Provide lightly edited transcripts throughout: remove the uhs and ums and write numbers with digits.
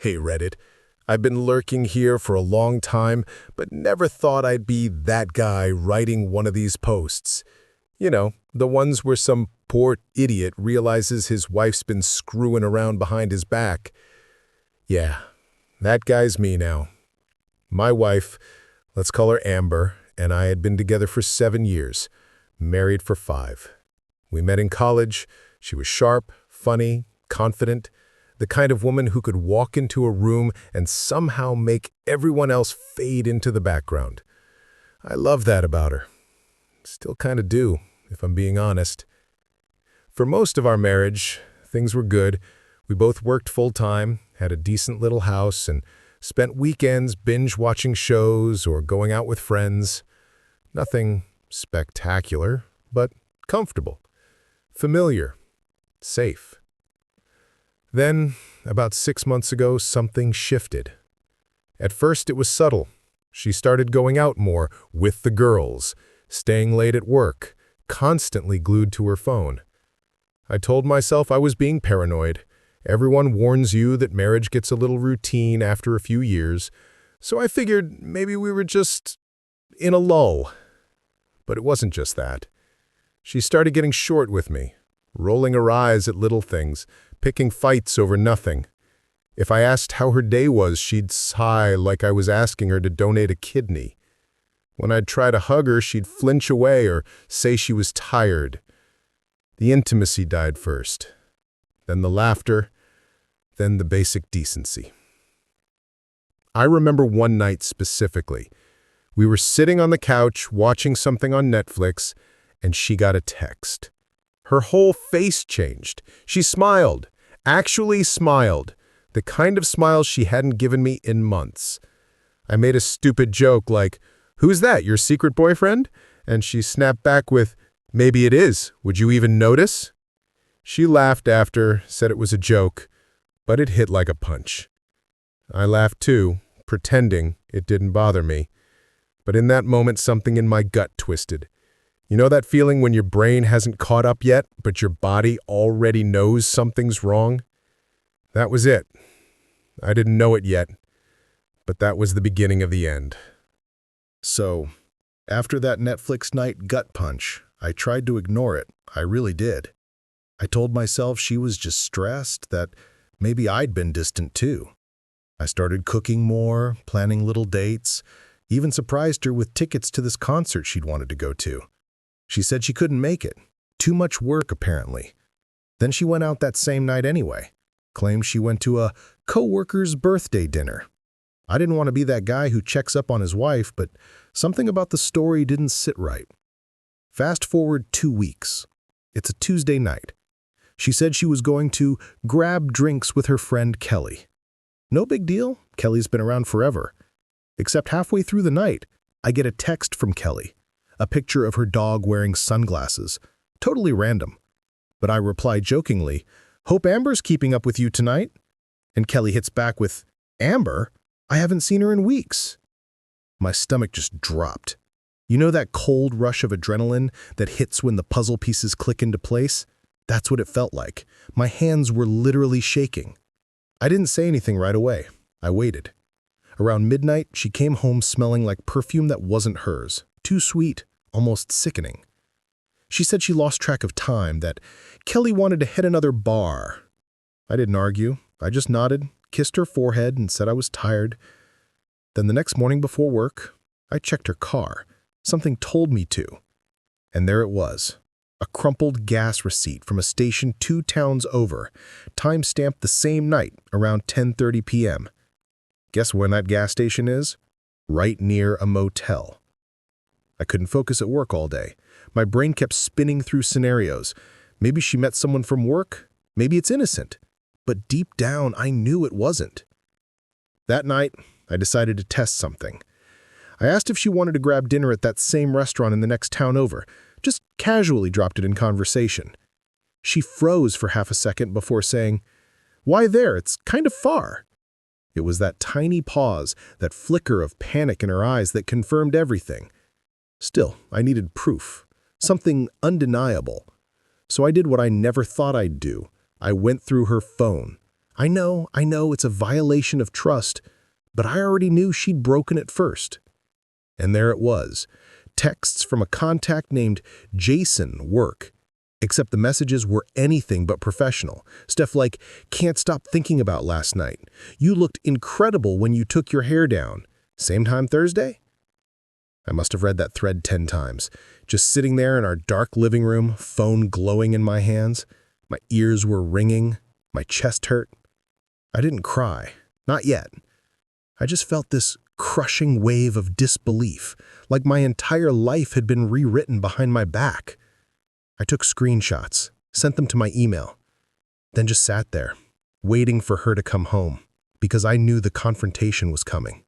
Hey Reddit, I've been lurking here for a long time, but never thought I'd be that guy writing one of these posts. You know, the ones where some poor idiot realizes his wife's been screwing around behind his back. Yeah, that guy's me now. My wife, let's call her Amber, and I had been together for 7 years, married for 5. We met in college. She was sharp, funny, confident, the kind of woman who could walk into a room and somehow make everyone else fade into the background. I love that about her. Still kind of do, if I'm being honest. For most of our marriage, things were good. We both worked full-time, had a decent little house, and spent weekends binge-watching shows or going out with friends. Nothing spectacular, but comfortable, familiar, safe. Then, about 6 months ago, something shifted. At first, it was subtle. She started going out more with the girls, staying late at work, constantly glued to her phone. I told myself I was being paranoid. Everyone warns you that marriage gets a little routine after a few years, so I figured maybe we were just in a lull. But it wasn't just that. She started getting short with me, rolling her eyes at little things, picking fights over nothing. If I asked how her day was, she'd sigh like I was asking her to donate a kidney. When I'd try to hug her, she'd flinch away or say she was tired. The intimacy died first, then the laughter, then the basic decency. I remember one night specifically. We were sitting on the couch watching something on Netflix, and she got a text. Her whole face changed. She smiled, actually smiled, the kind of smile she hadn't given me in months. I made a stupid joke like, "Who's that, your secret boyfriend?" And she snapped back with, "Maybe it is. Would you even notice?" She laughed after, said it was a joke, but it hit like a punch. I laughed too, pretending it didn't bother me. But in that moment, something in my gut twisted. You know that feeling when your brain hasn't caught up yet, but your body already knows something's wrong? That was it. I didn't know it yet, but that was the beginning of the end. So, after that Netflix night gut punch, I tried to ignore it. I really did. I told myself she was just stressed, that maybe I'd been distant too. I started cooking more, planning little dates, even surprised her with tickets to this concert she'd wanted to go to. She said she couldn't make it. Too much work, apparently. Then she went out that same night anyway. Claimed she went to a coworker's birthday dinner. I didn't want to be that guy who checks up on his wife, but something about the story didn't sit right. Fast forward 2 weeks. It's a Tuesday night. She said she was going to grab drinks with her friend Kelly. No big deal. Kelly's been around forever. Except halfway through the night, I get a text from Kelly. A picture of her dog wearing sunglasses. Totally random. But I reply jokingly, "Hope Amber's keeping up with you tonight." And Kelly hits back with, "Amber? I haven't seen her in weeks." My stomach just dropped. You know that cold rush of adrenaline that hits when the puzzle pieces click into place? That's what it felt like. My hands were literally shaking. I didn't say anything right away. I waited. Around midnight, she came home smelling like perfume that wasn't hers. Too sweet, almost sickening. She said she lost track of time, that Kelly wanted to hit another bar. I didn't argue. I just nodded, kissed her forehead, and said I was tired. Then the next morning before work, I checked her car. Something told me to. And there it was. A crumpled gas receipt from a station 2 towns over, time-stamped the same night, around 10:30 p.m. Guess when that gas station is? Right near a motel. I couldn't focus at work all day. My brain kept spinning through scenarios. Maybe she met someone from work. Maybe it's innocent. But deep down, I knew it wasn't. That night, I decided to test something. I asked if she wanted to grab dinner at that same restaurant in the next town over. Just casually dropped it in conversation. She froze for half a second before saying, "Why there? It's kind of far." It was that tiny pause, that flicker of panic in her eyes that confirmed everything. Still, I needed proof, something undeniable. So I did what I never thought I'd do. I went through her phone. I know it's a violation of trust, but I already knew she'd broken it first. And there it was, texts from a contact named Jason Work. Except the messages were anything but professional. Stuff like, can't stop thinking about last night. You looked incredible when you took your hair down. Same time Thursday? I must have read that thread 10 times, just sitting there in our dark living room, phone glowing in my hands. My ears were ringing, my chest hurt. I didn't cry, not yet. I just felt this crushing wave of disbelief, like my entire life had been rewritten behind my back. I took screenshots, sent them to my email, then just sat there, waiting for her to come home, because I knew the confrontation was coming.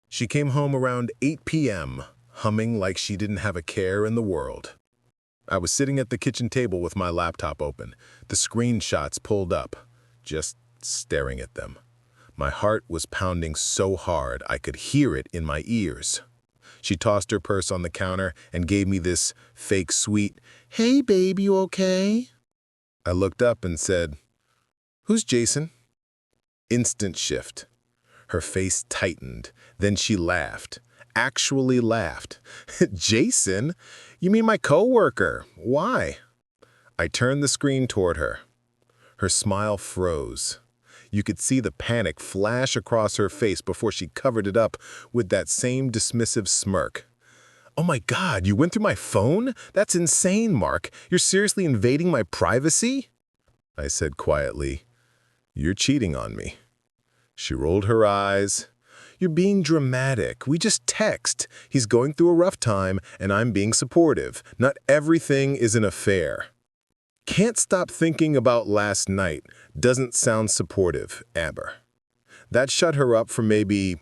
She came home around 8 p.m., humming like she didn't have a care in the world. I was sitting at the kitchen table with my laptop open, the screenshots pulled up, just staring at them. My heart was pounding so hard I could hear it in my ears. She tossed her purse on the counter and gave me this fake sweet, "Hey babe, you okay?" I looked up and said, "Who's Jason?" Instant shift. Her face tightened. Then she laughed. Actually laughed. "Jason? You mean my coworker? Why?" I turned the screen toward her. Her smile froze. You could see the panic flash across her face before she covered it up with that same dismissive smirk. "Oh my God, you went through my phone? That's insane, Mark. You're seriously invading my privacy?" I said quietly, "You're cheating on me." She rolled her eyes. "You're being dramatic. We just text. He's going through a rough time, and I'm being supportive. Not everything is an affair." "Can't stop thinking about last night" doesn't sound supportive, Amber. That shut her up for maybe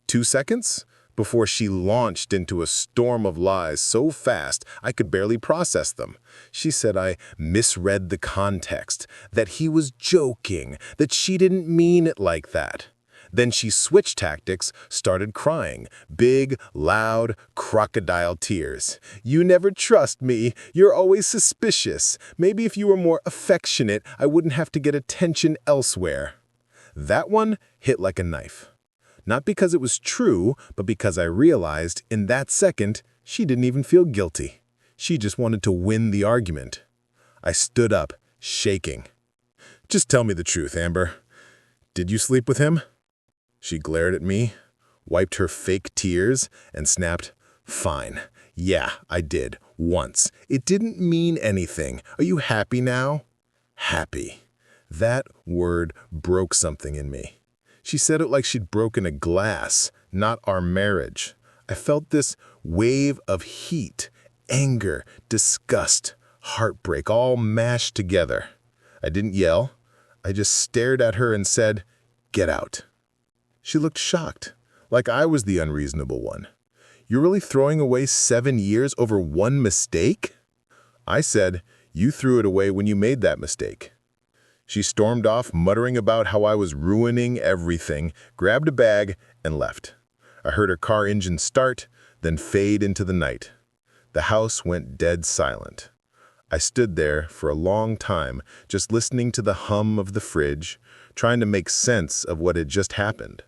2 seconds before she launched into a storm of lies so fast I could barely process them. She said I misread the context, that he was joking, that she didn't mean it like that. Then she switched tactics, started crying. Big, loud, crocodile tears. "You never trust me. You're always suspicious. Maybe if you were more affectionate, I wouldn't have to get attention elsewhere." That one hit like a knife. Not because it was true, but because I realized, in that second, she didn't even feel guilty. She just wanted to win the argument. I stood up, shaking. "Just tell me the truth, Amber. Did you sleep with him?" She glared at me, wiped her fake tears, and snapped, "Fine. Yeah, I did. Once. It didn't mean anything. Are you happy now?" Happy. That word broke something in me. She said it like she'd broken a glass, not our marriage. I felt this wave of heat, anger, disgust, heartbreak, all mashed together. I didn't yell. I just stared at her and said, "Get out." She looked shocked, like I was the unreasonable one. "You're really throwing away 7 years over one mistake?" I said, "You threw it away when you made that mistake." She stormed off, muttering about how I was ruining everything, grabbed a bag, and left. I heard her car engine start, then fade into the night. The house went dead silent. I stood there for a long time, just listening to the hum of the fridge, trying to make sense of what had just happened.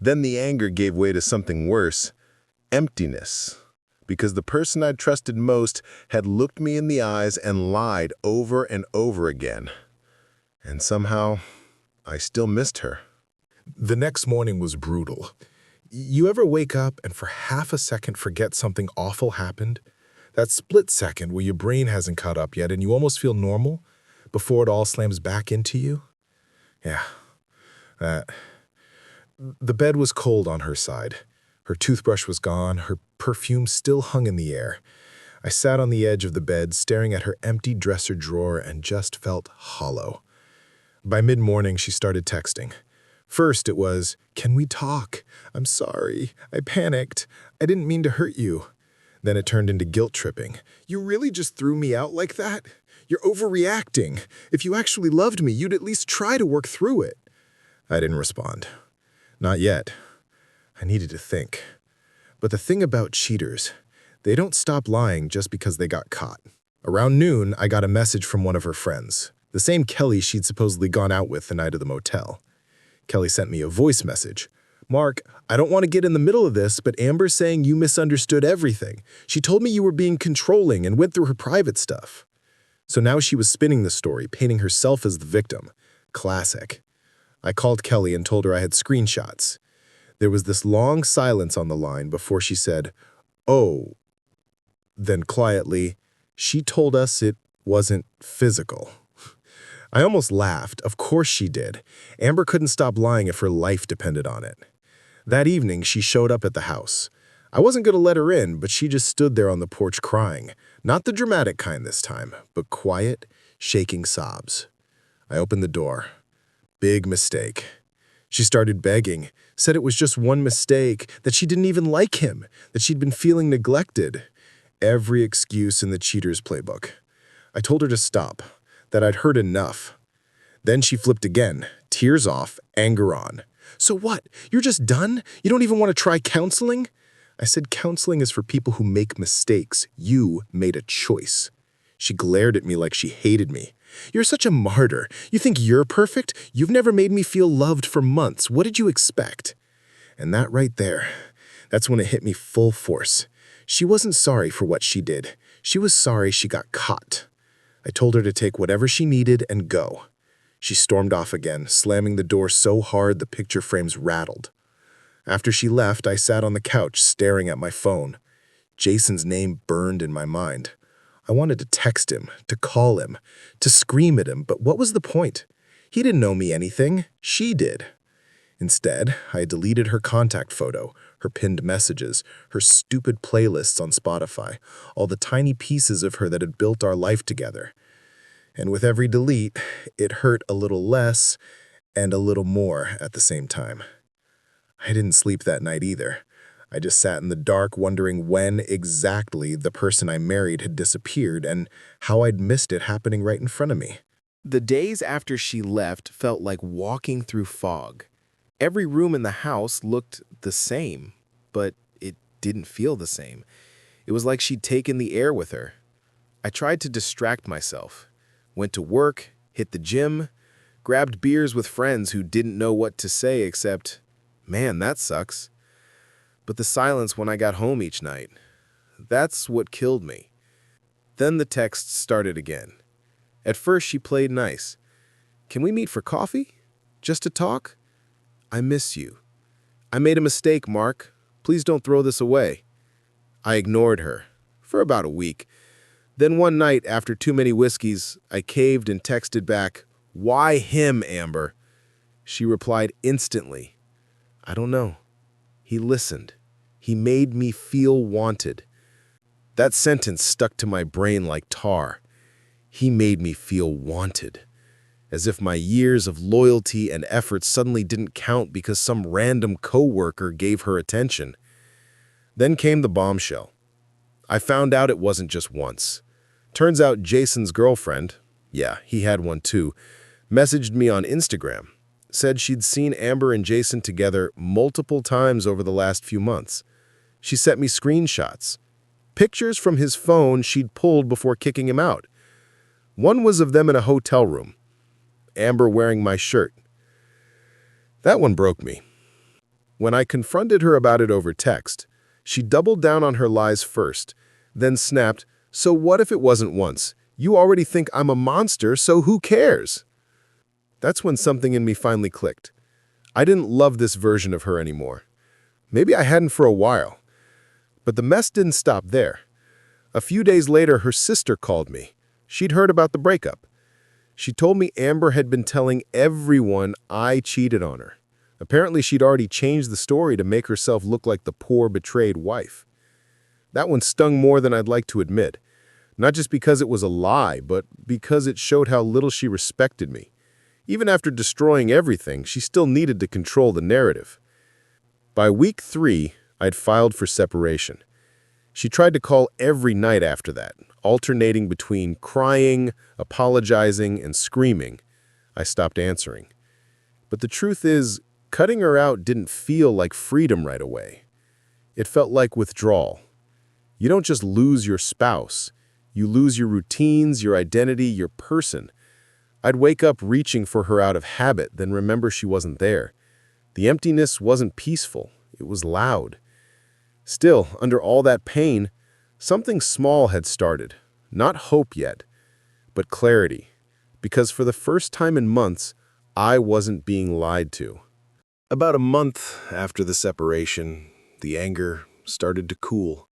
Then the anger gave way to something worse, emptiness, because the person I'd trusted most had looked me in the eyes and lied over and over again. And somehow, I still missed her. The next morning was brutal. You ever wake up and for half a second forget something awful happened? That split second where your brain hasn't caught up yet and you almost feel normal before it all slams back into you? Yeah, that. The bed was cold on her side. Her toothbrush was gone, her perfume still hung in the air. I sat on the edge of the bed, staring at her empty dresser drawer and just felt hollow. By mid-morning, she started texting. First, it was, "Can we talk? I'm sorry. I panicked. I didn't mean to hurt you." Then it turned into guilt tripping. "You really just threw me out like that? You're overreacting. If you actually loved me, you'd at least try to work through it." I didn't respond. Not yet. I needed to think. But the thing about cheaters, they don't stop lying just because they got caught. Around noon, I got a message from one of her friends. The same Kelly she'd supposedly gone out with the night of the motel. Kelly sent me a voice message. "Mark, I don't want to get in the middle of this, but Amber's saying you misunderstood everything. She told me you were being controlling and went through her private stuff." So now she was spinning the story, painting herself as the victim. Classic. I called Kelly and told her I had screenshots. There was this long silence on the line before she said, "Oh." Then quietly, "She told us it wasn't physical." I almost laughed. Of course she did. Amber couldn't stop lying if her life depended on it. That evening, she showed up at the house. I wasn't going to let her in, but she just stood there on the porch crying. Not the dramatic kind this time, but quiet, shaking sobs. I opened the door. Big mistake. She started begging, said it was just one mistake, that she didn't even like him, that she'd been feeling neglected. Every excuse in the cheater's playbook. I told her to stop, that I'd heard enough. Then she flipped again, tears off, anger on. "So what? You're just done? You don't even want to try counseling?" I said counseling is for people who make mistakes. You made a choice. She glared at me like she hated me. "You're such a martyr. You think you're perfect? You've never made me feel loved for months. What did you expect?" And that right there, that's when it hit me full force. She wasn't sorry for what she did. She was sorry she got caught. I told her to take whatever she needed and go. She stormed off again, slamming the door so hard the picture frames rattled. After she left, I sat on the couch staring at my phone. Jason's name burned in my mind. I wanted to text him, to call him, to scream at him, but what was the point? He didn't know me anything. She did. Instead, I deleted her contact photo, her pinned messages, her stupid playlists on Spotify, all the tiny pieces of her that had built our life together. And with every delete, it hurt a little less and a little more at the same time. I didn't sleep that night either. I just sat in the dark wondering when exactly the person I married had disappeared and how I'd missed it happening right in front of me. The days after she left felt like walking through fog. Every room in the house looked the same, but it didn't feel the same. It was like she'd taken the air with her. I tried to distract myself. Went to work, hit the gym, grabbed beers with friends who didn't know what to say except, "Man, that sucks." But the silence when I got home each night, that's what killed me. Then the texts started again. At first she played nice. "Can we meet for coffee? Just to talk? I miss you. I made a mistake, Mark. Please don't throw this away." I ignored her for about a week. Then one night, after too many whiskeys, I caved and texted back, "Why him, Amber?" She replied instantly, "I don't know. He listened. He made me feel wanted." That sentence stuck to my brain like tar. He made me feel wanted. As if my years of loyalty and effort suddenly didn't count because some random coworker gave her attention. Then came the bombshell. I found out it wasn't just once. Turns out Jason's girlfriend, yeah, he had one too, messaged me on Instagram, said she'd seen Amber and Jason together multiple times over the last few months. She sent me screenshots, pictures from his phone she'd pulled before kicking him out. One was of them in a hotel room, Amber wearing my shirt. That one broke me. When I confronted her about it over text, she doubled down on her lies first, then snapped, "So what if it wasn't once? You already think I'm a monster, so who cares?" That's when something in me finally clicked. I didn't love this version of her anymore. Maybe I hadn't for a while. But the mess didn't stop there. A few days later, her sister called me. She'd heard about the breakup. She told me Amber had been telling everyone I cheated on her. Apparently, she'd already changed the story to make herself look like the poor, betrayed wife. That one stung more than I'd like to admit. Not just because it was a lie, but because it showed how little she respected me. Even after destroying everything, she still needed to control the narrative. By week 3, I'd filed for separation. She tried to call every night after that, alternating between crying, apologizing, and screaming. I stopped answering. But the truth is, cutting her out didn't feel like freedom right away. It felt like withdrawal. You don't just lose your spouse. You lose your routines, your identity, your person. I'd wake up reaching for her out of habit, then remember she wasn't there. The emptiness wasn't peaceful, it was loud. Still, under all that pain, something small had started. Not hope yet, but clarity. Because for the first time in months, I wasn't being lied to. About a month after the separation, the anger started to cool.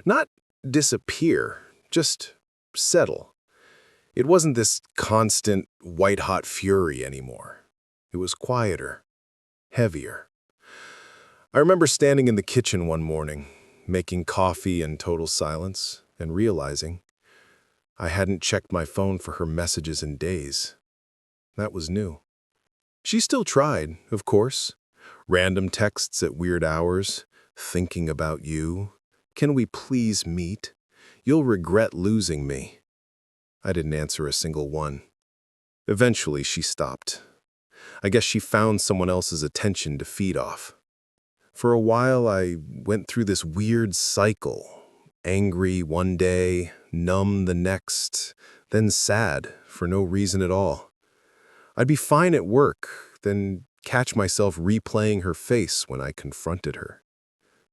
Not disappear, just settle. It wasn't this constant, white-hot fury anymore. It was quieter, heavier. I remember standing in the kitchen one morning, making coffee in total silence, and realizing I hadn't checked my phone for her messages in days. That was new. She still tried, of course. Random texts at weird hours, thinking about you. Can we please meet? You'll regret losing me. I didn't answer a single one. Eventually, she stopped. I guess she found someone else's attention to feed off. For a while, I went through this weird cycle. Angry one day, numb the next, then sad for no reason at all. I'd be fine at work, then catch myself replaying her face when I confronted her.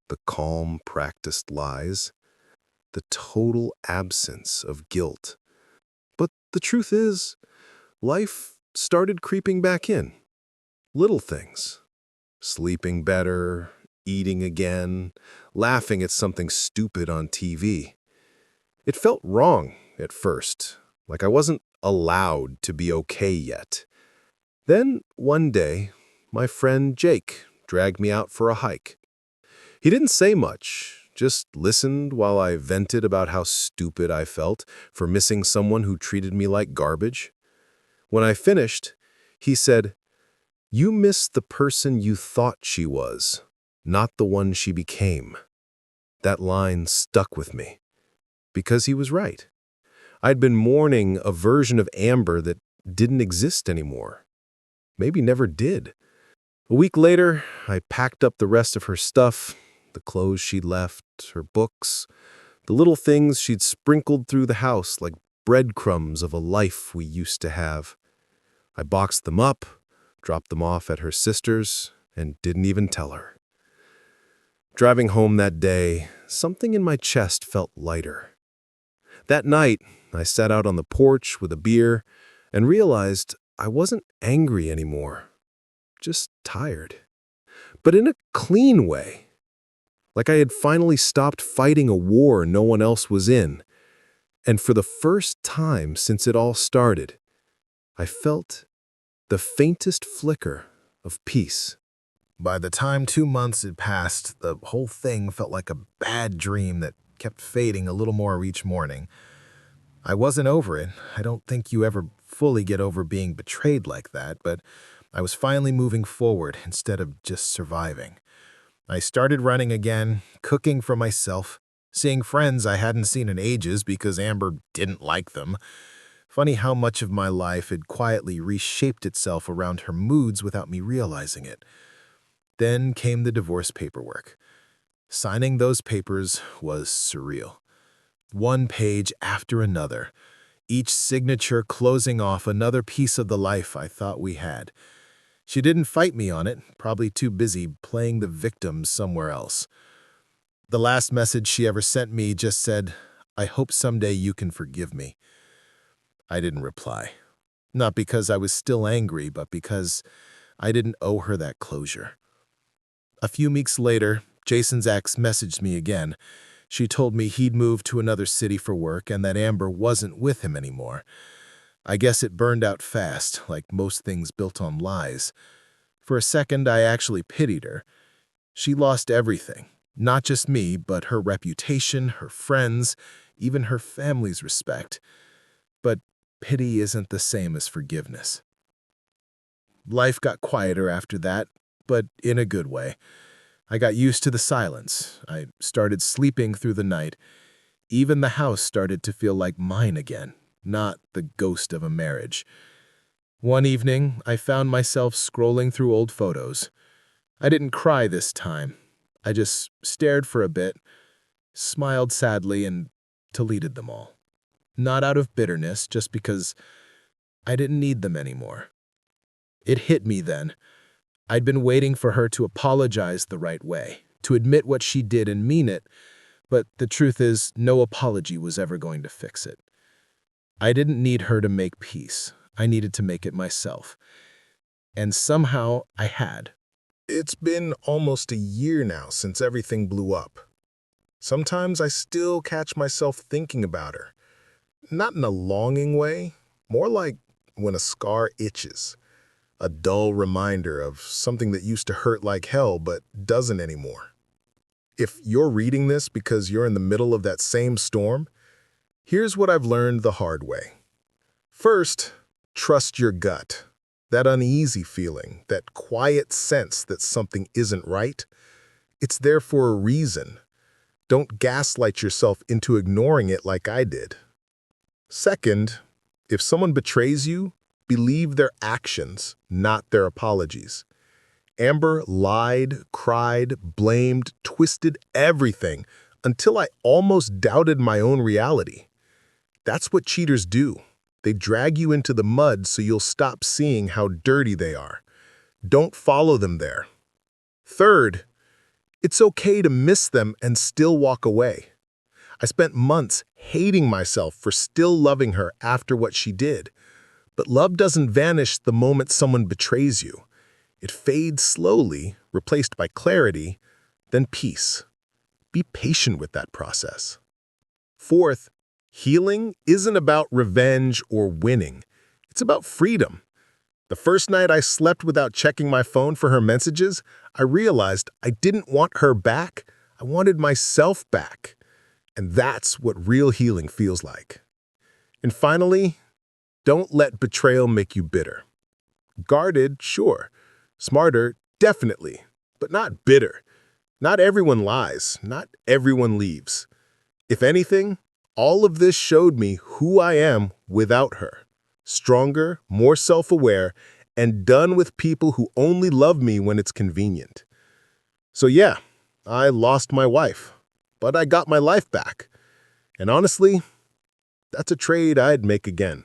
The calm, practiced lies. The total absence of guilt. But the truth is, life started creeping back in. Little things. Sleeping better, eating again, laughing at something stupid on TV. It felt wrong at first, like I wasn't allowed to be okay yet. Then, one day, my friend Jake dragged me out for a hike. He didn't say much, just listened while I vented about how stupid I felt for missing someone who treated me like garbage. When I finished, he said, "You missed the person you thought she was, not the one she became." That line stuck with me, because he was right. I'd been mourning a version of Amber that didn't exist anymore. Maybe never did. A week later, I packed up the rest of her stuff, the clothes she'd left, her books, the little things she'd sprinkled through the house like breadcrumbs of a life we used to have. I boxed them up, dropped them off at her sister's, and didn't even tell her. Driving home that day, something in my chest felt lighter. That night, I sat out on the porch with a beer and realized I wasn't angry anymore, just tired. But in a clean way. Like I had finally stopped fighting a war no one else was in. And for the first time since it all started, I felt the faintest flicker of peace. By the time 2 months had passed, the whole thing felt like a bad dream that kept fading a little more each morning. I wasn't over it. I don't think you ever fully get over being betrayed like that, but I was finally moving forward instead of just surviving. I started running again, cooking for myself, seeing friends I hadn't seen in ages because Amber didn't like them. Funny how much of my life had quietly reshaped itself around her moods without me realizing it. Then came the divorce paperwork. Signing those papers was surreal. One page after another, each signature closing off another piece of the life I thought we had. She didn't fight me on it, probably too busy playing the victim somewhere else. The last message she ever sent me just said, "I hope someday you can forgive me." I didn't reply. Not because I was still angry, but because I didn't owe her that closure. A few weeks later, Jason's ex messaged me again. She told me he'd moved to another city for work and that Amber wasn't with him anymore. I guess it burned out fast, like most things built on lies. For a second, I actually pitied her. She lost everything, not just me, but her reputation, her friends, even her family's respect. But pity isn't the same as forgiveness. Life got quieter after that, but in a good way. I got used to the silence. I started sleeping through the night. Even the house started to feel like mine again, not the ghost of a marriage. One evening, I found myself scrolling through old photos. I didn't cry this time. I just stared for a bit, smiled sadly, and deleted them all. Not out of bitterness, just because I didn't need them anymore. It hit me then. I'd been waiting for her to apologize the right way, to admit what she did and mean it, but the truth is, no apology was ever going to fix it. I didn't need her to make peace. I needed to make it myself. And somehow I had. It's been almost a year now since everything blew up. Sometimes I still catch myself thinking about her. Not in a longing way, more like when a scar itches. A dull reminder of something that used to hurt like hell but doesn't anymore. If you're reading this because you're in the middle of that same storm, here's what I've learned the hard way. First, trust your gut. That uneasy feeling, that quiet sense that something isn't right, it's there for a reason. Don't gaslight yourself into ignoring it like I did. Second, if someone betrays you, believe their actions, not their apologies. Amber lied, cried, blamed, twisted everything until I almost doubted my own reality. That's what cheaters do. They drag you into the mud so you'll stop seeing how dirty they are. Don't follow them there. Third, it's okay to miss them and still walk away. I spent months hating myself for still loving her after what she did. But love doesn't vanish the moment someone betrays you. It fades slowly, replaced by clarity, then peace. Be patient with that process. Fourth, healing isn't about revenge or winning. It's about freedom. The first night I slept without checking my phone for her messages, I realized I didn't want her back. I wanted myself back. And that's what real healing feels like. And finally, don't let betrayal make you bitter. Guarded, sure. Smarter, definitely. But not bitter. Not everyone lies. Not everyone leaves. If anything, all of this showed me who I am without her. Stronger, more self-aware, and done with people who only love me when it's convenient. So yeah, I lost my wife, but I got my life back. And honestly, that's a trade I'd make again.